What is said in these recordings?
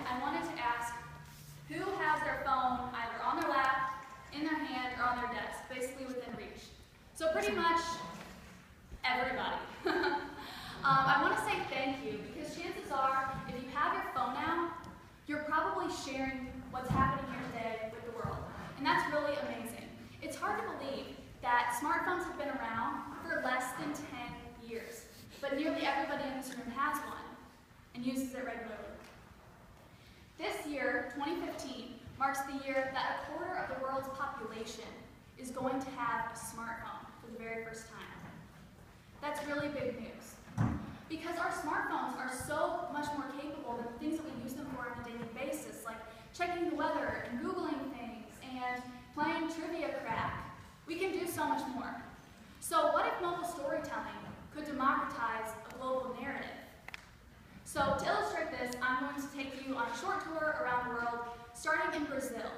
I wanted to ask who has their phone either on their lap, in their hand, or on their desk, basically within reach. So pretty much everybody. I want to say thank you, because chances are, if you have your phone out, you're probably sharing what's happening here today with the world. And that's really amazing. It's hard to believe that smartphones have been around for less than 10 years, but nearly everybody in this room has one and uses it regularly. This year, 2015, marks the year that a quarter of the world's population is going to have a smartphone for the very first time. That's really big news, because our smartphones are so much more capable than the things that we use them for on a daily basis, like checking the weather and Googling things and playing trivia crack. We can do so much more. So what if mobile storytelling could democratize a global narrative? So to illustrate this, I'm going to take you on a short tour around the world, starting in Brazil.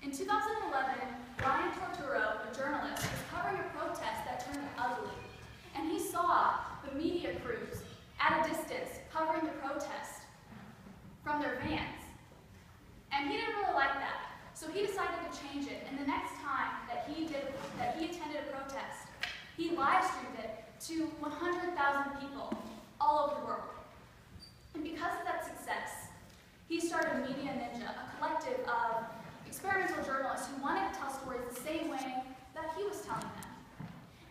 In 2011, Ryan Torturo, a journalist, was covering a protest that turned ugly. And he saw the media crews at a distance covering the protest from their vans. And he didn't really like that. So he decided to change it. And the next time that he attended a protest, he live streamed it to 100,000 people all over the world. And because of that success, he started Media Ninja, a collective of experimental journalists who wanted to tell stories the same way that he was telling them.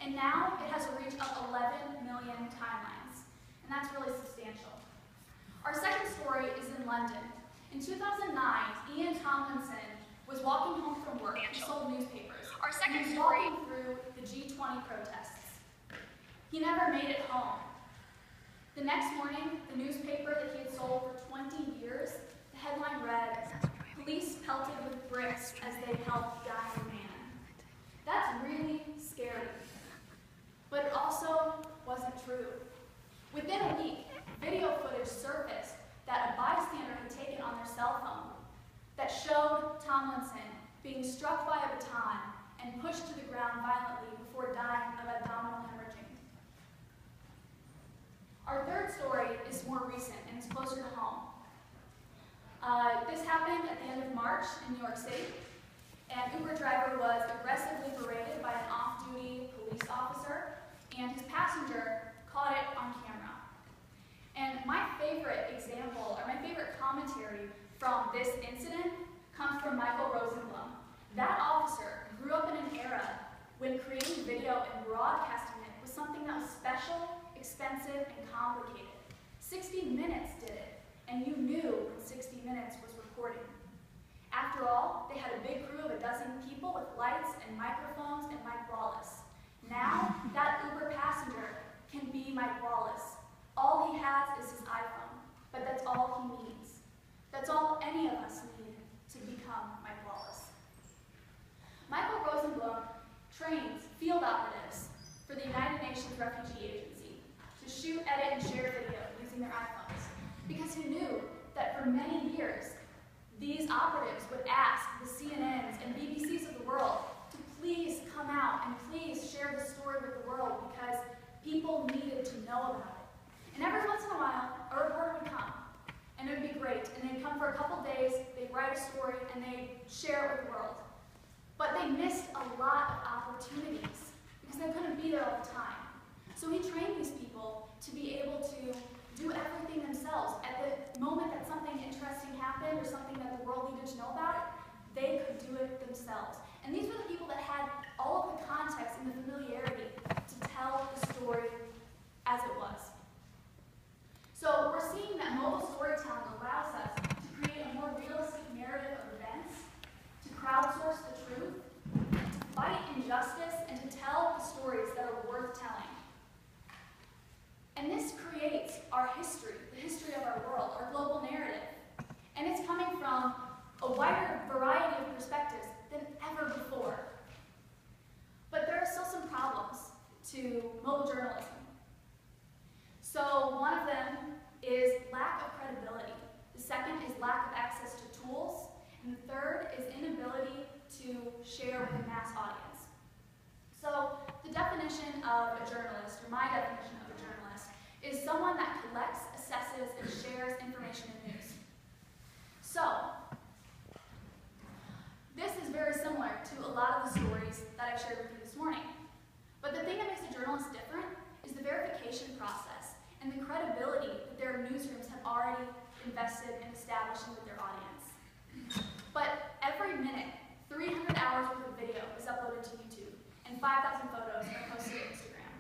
And now it has a reach of 11 million timelines, and that's really substantial. Our second story is in London. In 2009, Ian Tomlinson was walking home from work and sold newspapers. Our second he was story walking through the G20 protests. He never made it home. The next morning, the newspaper that he had sold for 20 years, the headline read, "Police pelted with bricks as they helped dying man." That's really scary. But it also wasn't true. Within a week, video footage surfaced that a bystander had taken on their cell phone that showed Tomlinson being struck by a baton and pushed to the ground violently before dying of abdominal hemorrhaging. Our third story is more recent and it's closer to home. This happened at the end of March in New York City. An Uber driver was aggressively berated by an off-duty police officer, and his passenger caught it on camera. And my favorite example, or my favorite commentary from this incident comes from Michael Rosenblum. That officer grew up in an era when creating video and broadcasting it was something that was special, expensive, and complicated. 60 Minutes did it, and you knew when 60 Minutes was recording. After all, they had a big crew of 12 people with lights and microphones and Mike Wallace. Now, that Uber passenger can be Mike Wallace. All he has is his iPhone, but that's all he needs. That's all any of us need to become Mike Wallace. Michael Rosenblum trains field operatives for the United Nations Refugee Agency to shoot, edit, and share video using their iPhones, because he knew that for many years, these operatives would ask the CNNs and BBCs of the world to please come out and please share the story with the world, because people needed to know about it. And every once in a while, a reporter would come, and it would be great. And they'd come for a couple days, they'd write a story, and they'd share it with the world. But they missed a lot of opportunities because they couldn't be there all the time. So he trained these people to be able to do everything themselves. At the moment that something interesting happened or something that the world needed to know about it, they could do it themselves. And these were the people that had all of the context and the familiarity to tell the story as it was. So we're seeing that mobile storytelling allows us to create a more realistic narrative of events, to crowdsource the truth, to fight injustice, and to tell the stories that are worth telling. And this creates our history, the history of our world, our global narrative. And it's coming from a wider variety of perspectives than ever before. But there are still some problems to mobile journalism. So one of them is lack of credibility. The second is lack of access to tools. And the third is inability to share with a mass audience. So the definition of a journalist, or my definition of a journalist, is someone that collects, assesses, and shares information and news. invested in establishing with their audience. But every minute, 300 hours worth of video is uploaded to YouTube, and 5,000 photos are posted to Instagram.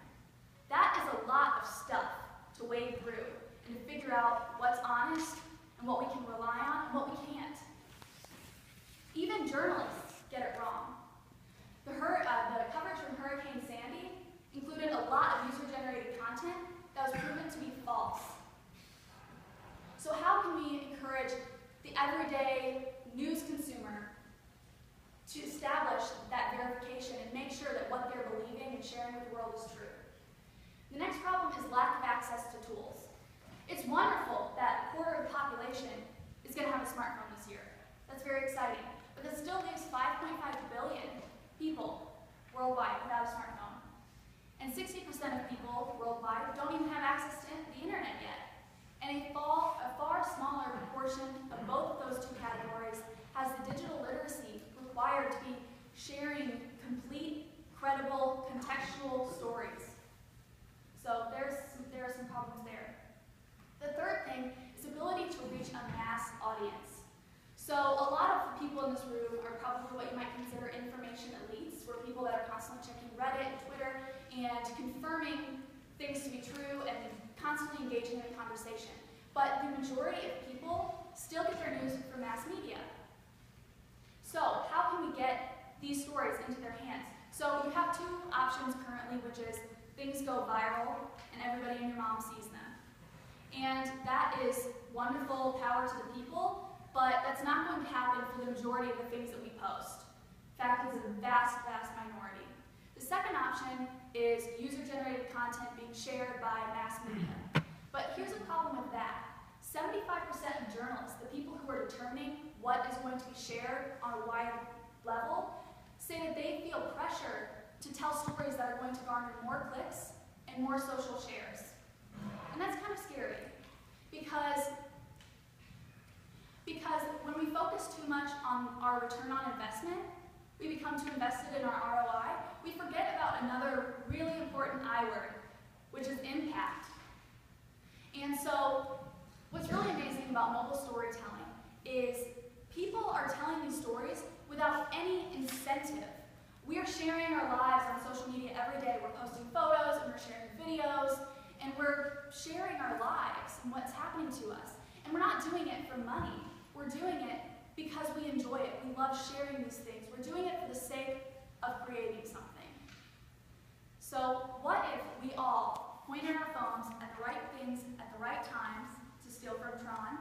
That is a lot of stuff to wade through and to figure out what's honest and what we can rely on and what we can't. Even journalists get it wrong. The coverage from Hurricane Sandy included a lot of user-generated content that was proven to be false. So how can we encourage the everyday news consumer to establish that verification and make sure that what they're believing and sharing with the world is true? The next problem is lack of access to tools. It's wonderful that a quarter of the population is going to have a smartphone this year. That's very exciting. But that still leaves 5.5 billion people worldwide without a smartphone. And 60% of people worldwide don't even have access to the internet yet. And a far smaller proportion of both of those two categories has the digital literacy required to be sharing complete, credible, contextual stories. So there are some problems there. The third thing is ability to reach a mass audience. So a lot of the people in this room are probably what you might consider information elites. We're people that are constantly checking Reddit and Twitter and confirming things to be true and constantly engaging in a conversation. But the majority of people still get their news from mass media. So how can we get these stories into their hands? So you have two options currently, which is things go viral and everybody and your mom sees them. And that is wonderful, power to the people, but that's not going to happen for the majority of the things that we post. In fact, it's a vast, vast minority. The second option is user-generated content being shared by mass media. But here's a problem with that. 75% of journalists, the people who are determining what is going to be shared on a wide level, say that they feel pressure to tell stories that are going to garner more clicks and more social shares. And that's kind of scary because when we focus too much on our return on investment, we become too invested in our ROI, we forget about another really important I word, which is impact. And so what's really amazing about mobile storytelling is people are telling these stories without any incentive. We are sharing our lives on social media every day. We're posting photos and we're sharing videos and we're sharing our lives and what's happening to us. And we're not doing it for money. We're doing it because we enjoy it. We love sharing these things. We're doing it for the sake of creating something. So what if we all pointed our phones at the right things at the right times, to steal from Tron,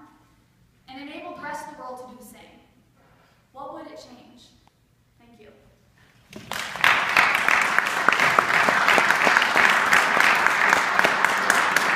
and enabled the rest of the world to do the same? What would it change?